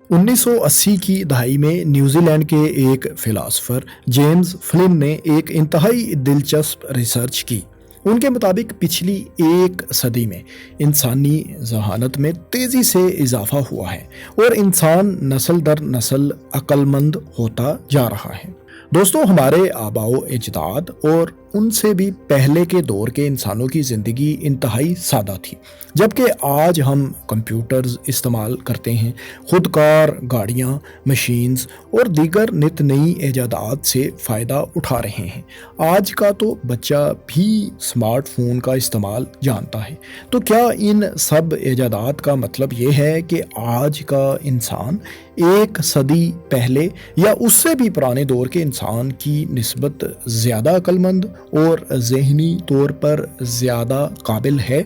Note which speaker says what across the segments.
Speaker 1: 1980 کی دہائی میں نیوزی لینڈ کے ایک فلاسفر جیمز فلن نے ایک انتہائی دلچسپ ریسرچ کی۔ ان کے مطابق پچھلی ایک صدی میں انسانی ذہانت میں تیزی سے اضافہ ہوا ہے اور انسان نسل در نسل عقل مند ہوتا جا رہا ہے۔ دوستو، ہمارے آباء و اجداد اور ان سے بھی پہلے کے دور کے انسانوں کی زندگی انتہائی سادہ تھی، جبکہ آج ہم کمپیوٹرز استعمال کرتے ہیں، خودکار گاڑیاں، مشینز اور دیگر نت نئی ایجادات سے فائدہ اٹھا رہے ہیں۔ آج کا تو بچہ بھی اسمارٹ فون کا استعمال جانتا ہے۔ تو کیا ان سب ایجادات کا مطلب یہ ہے کہ آج کا انسان ایک صدی پہلے یا اس سے بھی پرانے دور کے انسان کی نسبت زیادہ عقل مند اور ذہنی طور پر زیادہ قابل ہے؟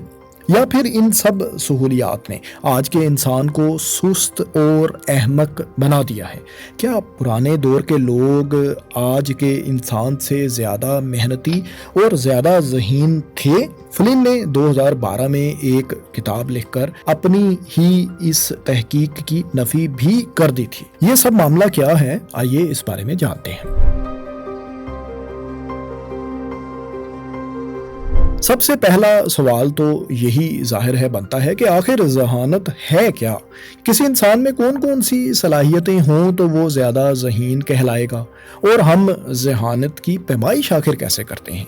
Speaker 1: یا پھر ان سب سہولیات نے آج کے انسان کو سست اور احمق بنا دیا ہے؟ کیا پرانے دور کے لوگ آج کے انسان سے زیادہ محنتی اور زیادہ ذہین تھے؟ فلن نے 2012 میں ایک کتاب لکھ کر اپنی ہی اس تحقیق کی نفی بھی کر دی تھی۔ یہ سب معاملہ کیا ہے؟ آئیے اس بارے میں جانتے ہیں۔ سب سے پہلا سوال تو یہی ظاہر ہے بنتا ہے کہ آخر ذہانت ہے کیا؟ کسی انسان میں کون کون سی صلاحیتیں ہوں تو وہ زیادہ ذہین کہلائے گا، اور ہم ذہانت کی پیمائش آخر کیسے کرتے ہیں؟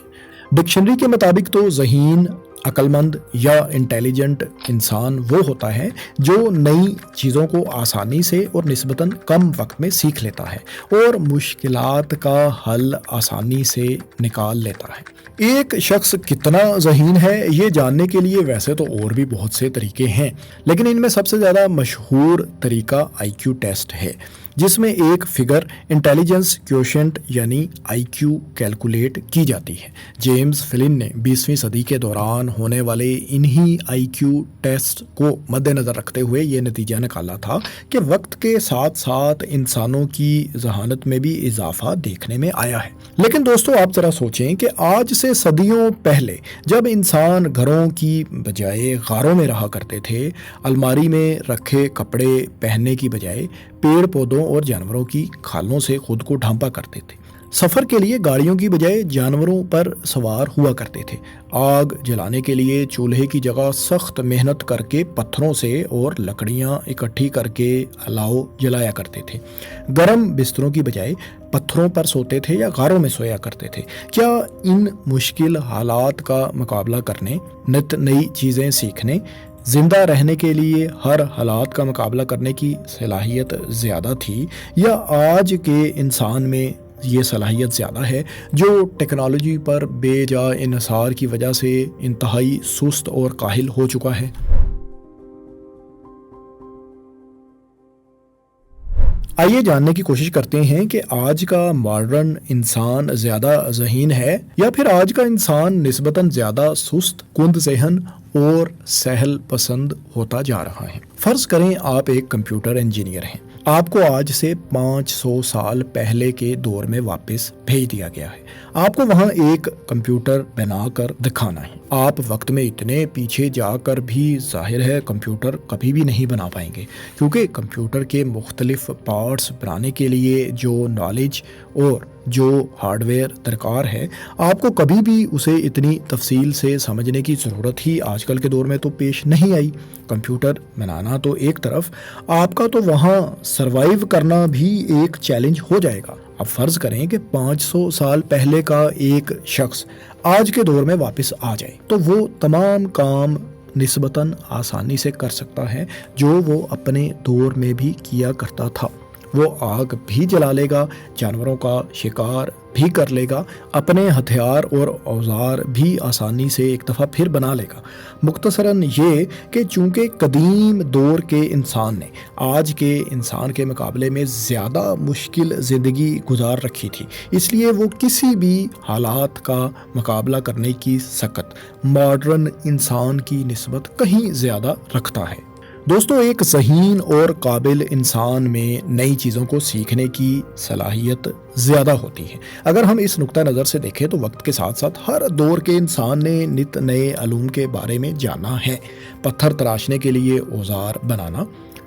Speaker 1: ڈکشنری کے مطابق تو ذہین، عقل مند یا انٹیلیجنٹ انسان وہ ہوتا ہے جو نئی چیزوں کو آسانی سے اور نسبتاً کم وقت میں سیکھ لیتا ہے اور مشکلات کا حل آسانی سے نکال لیتا ہے۔ ایک شخص کتنا ذہین ہے یہ جاننے کے لیے ویسے تو اور بھی بہت سے طریقے ہیں، لیکن ان میں سب سے زیادہ مشہور طریقہ آئی کیو ٹیسٹ ہے، جس میں ایک فگر انٹیلیجنس کوشنٹ یعنی آئی کیو کیلکولیٹ کی جاتی ہے۔ جیمز فلن نے 20ویں صدی کے دوران ہونے والے انہی آئی کیو ٹیسٹ کو مد نظر رکھتے ہوئے یہ نتیجہ نکالا تھا کہ وقت کے ساتھ ساتھ انسانوں کی ذہانت میں بھی اضافہ دیکھنے میں آیا ہے۔ لیکن دوستو، آپ ذرا سوچیں کہ آج سے صدیوں پہلے جب انسان گھروں کی بجائے غاروں میں رہا کرتے تھے، الماری میں رکھے کپڑے پہننے کی بجائے پیڑ پودوں اور جانوروں کی کھالوں سے خود کو ڈھانپا کرتے تھے، سفر کے لیے گاڑیوں کی بجائے جانوروں پر سوار ہوا کرتے تھے، آگ جلانے کے لیے چولہے کی جگہ سخت محنت کر کے پتھروں سے اور لکڑیاں اکٹھی کر کے الاؤ جلایا کرتے تھے، گرم بستروں کی بجائے پتھروں پر سوتے تھے یا غاروں میں سویا کرتے تھے۔ کیا ان مشکل حالات کا مقابلہ کرنے، نت نئی چیزیں سیکھنے، زندہ رہنے کے لیے ہر حالات کا مقابلہ کرنے کی صلاحیت زیادہ تھی، یا آج کے انسان میں یہ صلاحیت زیادہ ہے جو ٹیکنالوجی پر بے جا انحصار کی وجہ سے انتہائی سست اور کاہل ہو چکا ہے؟ آئیے جاننے کی کوشش کرتے ہیں کہ آج کا ماڈرن انسان زیادہ ذہین ہے یا پھر آج کا انسان نسبتاً زیادہ سست، کند ذہن اور سہل پسند ہوتا جا رہا ہے۔ فرض کریں آپ ایک کمپیوٹر انجینئر ہیں، آپ کو آج سے 500 سال پہلے کے دور میں واپس بھیج دیا گیا ہے۔ آپ کو وہاں ایک کمپیوٹر بنا کر دکھانا ہے۔ آپ وقت میں اتنے پیچھے جا کر بھی ظاہر ہے کمپیوٹر کبھی بھی نہیں بنا پائیں گے، کیونکہ کمپیوٹر کے مختلف پارٹس بنانے کے لیے جو نالج اور جو ہارڈ ویئر درکار ہے، آپ کو کبھی بھی اسے اتنی تفصیل سے سمجھنے کی ضرورت ہی آج کل کے دور میں تو پیش نہیں آئی۔ کمپیوٹر بنانا تو ایک طرف، آپ کا تو وہاں سروائیو کرنا بھی ایک چیلنج ہو جائے گا۔ اب فرض کریں کہ 500 سال پہلے کا ایک شخص آج کے دور میں واپس آ جائے تو وہ تمام کام نسبتاً آسانی سے کر سکتا ہے جو وہ اپنے دور میں بھی کیا کرتا تھا۔ وہ آگ بھی جلا لے گا، جانوروں کا شکار بھی کر لے گا، اپنے ہتھیار اور اوزار بھی آسانی سے ایک دفعہ پھر بنا لے گا۔ مختصراً یہ کہ چونکہ قدیم دور کے انسان نے آج کے انسان کے مقابلے میں زیادہ مشکل زندگی گزار رکھی تھی، اس لیے وہ کسی بھی حالات کا مقابلہ کرنے کی سکت ماڈرن انسان کی نسبت کہیں زیادہ رکھتا ہے۔ دوستو، ایک ذہین اور قابل انسان میں نئی چیزوں کو سیکھنے کی صلاحیت زیادہ ہوتی ہے۔ اگر ہم اس نقطہ نظر سے دیکھیں تو وقت کے ساتھ ساتھ ہر دور کے انسان نے نت نئے علوم کے بارے میں جانا ہے۔ پتھر تراشنے کے لیے اوزار بنانا،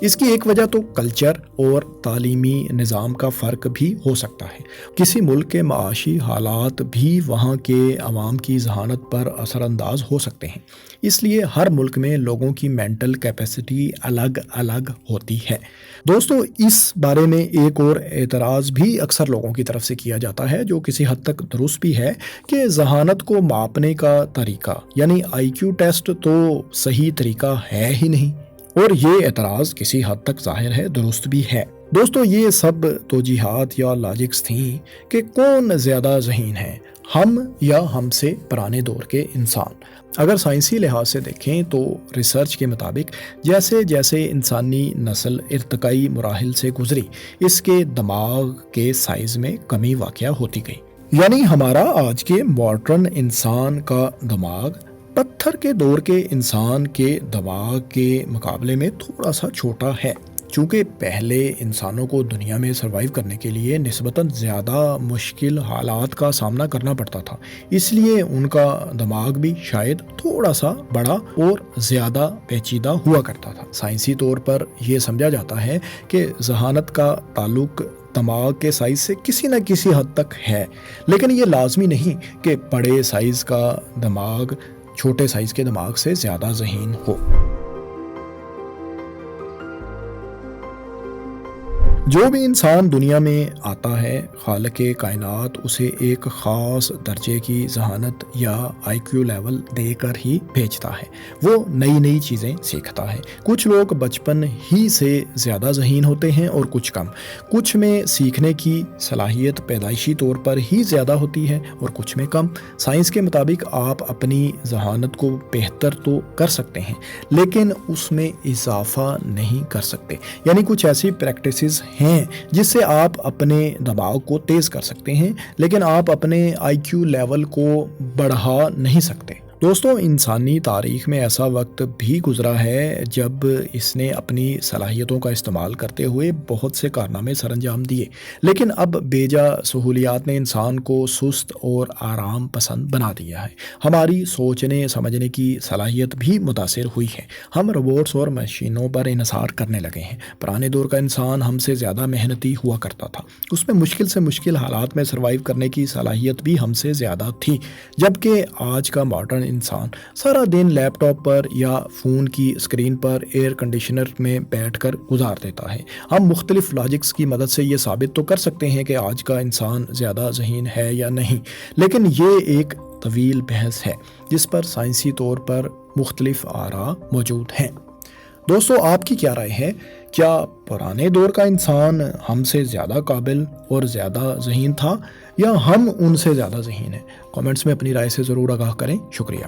Speaker 1: اس کی ایک وجہ تو کلچر اور تعلیمی نظام کا فرق بھی ہو سکتا ہے۔ کسی ملک کے معاشی حالات بھی وہاں کے عوام کی ذہانت پر اثر انداز ہو سکتے ہیں، اس لیے ہر ملک میں لوگوں کی مینٹل کیپیسٹی الگ الگ ہوتی ہے۔ دوستو، اس بارے میں ایک اور اعتراض بھی اکثر لوگوں کی طرف سے کیا جاتا ہے، جو کسی حد تک درست بھی ہے، کہ ذہانت کو ماپنے کا طریقہ یعنی آئی کیو ٹیسٹ تو صحیح طریقہ ہے ہی نہیں، اور یہ اعتراض کسی حد تک ظاہر ہے درست بھی ہے۔ دوستو، یہ سب توجیہات یا لاجکس تھیں کہ کون زیادہ ذہین ہے، ہم یا ہم سے پرانے دور کے انسان۔ اگر سائنسی لحاظ سے دیکھیں تو ریسرچ کے مطابق جیسے جیسے انسانی نسل ارتقائی مراحل سے گزری، اس کے دماغ کے سائز میں کمی واقع ہوتی گئی۔ یعنی ہمارا آج کے ماڈرن انسان کا دماغ پتھر کے دور کے انسان کے دماغ کے مقابلے میں تھوڑا سا چھوٹا ہے۔ چونکہ پہلے انسانوں کو دنیا میں سروائیو کرنے کے لیے نسبتاً زیادہ مشکل حالات کا سامنا کرنا پڑتا تھا، اس لیے ان کا دماغ بھی شاید تھوڑا سا بڑا اور زیادہ پیچیدہ ہوا کرتا تھا۔ سائنسی طور پر یہ سمجھا جاتا ہے کہ ذہانت کا تعلق دماغ کے سائز سے کسی نہ کسی حد تک ہے، لیکن یہ لازمی نہیں کہ بڑے سائز کا دماغ چھوٹے سائز کے دماغ سے زیادہ ذہین ہو۔ جو بھی انسان دنیا میں آتا ہے، خالق کائنات اسے ایک خاص درجے کی ذہانت یا آئی کیو لیول دے کر ہی بھیجتا ہے۔ وہ نئی نئی چیزیں سیکھتا ہے۔ کچھ لوگ بچپن ہی سے زیادہ ذہین ہوتے ہیں اور کچھ کم۔ کچھ میں سیکھنے کی صلاحیت پیدائشی طور پر ہی زیادہ ہوتی ہے اور کچھ میں کم۔ سائنس کے مطابق آپ اپنی ذہانت کو بہتر تو کر سکتے ہیں، لیکن اس میں اضافہ نہیں کر سکتے۔ یعنی کچھ ایسی پریکٹسز ہیں جس سے آپ اپنے دماغ کو تیز کر سکتے ہیں، لیکن آپ اپنے آئی کیو لیول کو بڑھا نہیں سکتے۔ دوستو، انسانی تاریخ میں ایسا وقت بھی گزرا ہے جب اس نے اپنی صلاحیتوں کا استعمال کرتے ہوئے بہت سے کارنامے سر انجام دیے، لیکن اب بیجا سہولیات نے انسان کو سست اور آرام پسند بنا دیا ہے۔ ہماری سوچنے سمجھنے کی صلاحیت بھی متاثر ہوئی ہے۔ ہم روبوٹس اور مشینوں پر انحصار کرنے لگے ہیں۔ پرانے دور کا انسان ہم سے زیادہ محنتی ہوا کرتا تھا، اس میں مشکل سے مشکل حالات میں سروائیو کرنے کی صلاحیت بھی ہم سے زیادہ تھی، جبکہ آج کا ماڈرن انسان سارا دن لیپ ٹاپ پر یا فون کی اسکرین پر ایئر کنڈیشنر میں بیٹھ کر گزار دیتا ہے۔ ہم مختلف لاجکس کی مدد سے یہ ثابت تو کر سکتے ہیں کہ آج کا انسان زیادہ ذہین ہے یا نہیں، لیکن یہ ایک طویل بحث ہے جس پر سائنسی طور پر مختلف آراء موجود ہیں۔ دوستو، آپ کی کیا رائے ہے؟ کیا پرانے دور کا انسان ہم سے زیادہ قابل اور زیادہ ذہین تھا، یا ہم ان سے زیادہ ذہین ہیں؟ کامنٹس میں اپنی رائے سے ضرور آگاہ کریں۔ شکریہ۔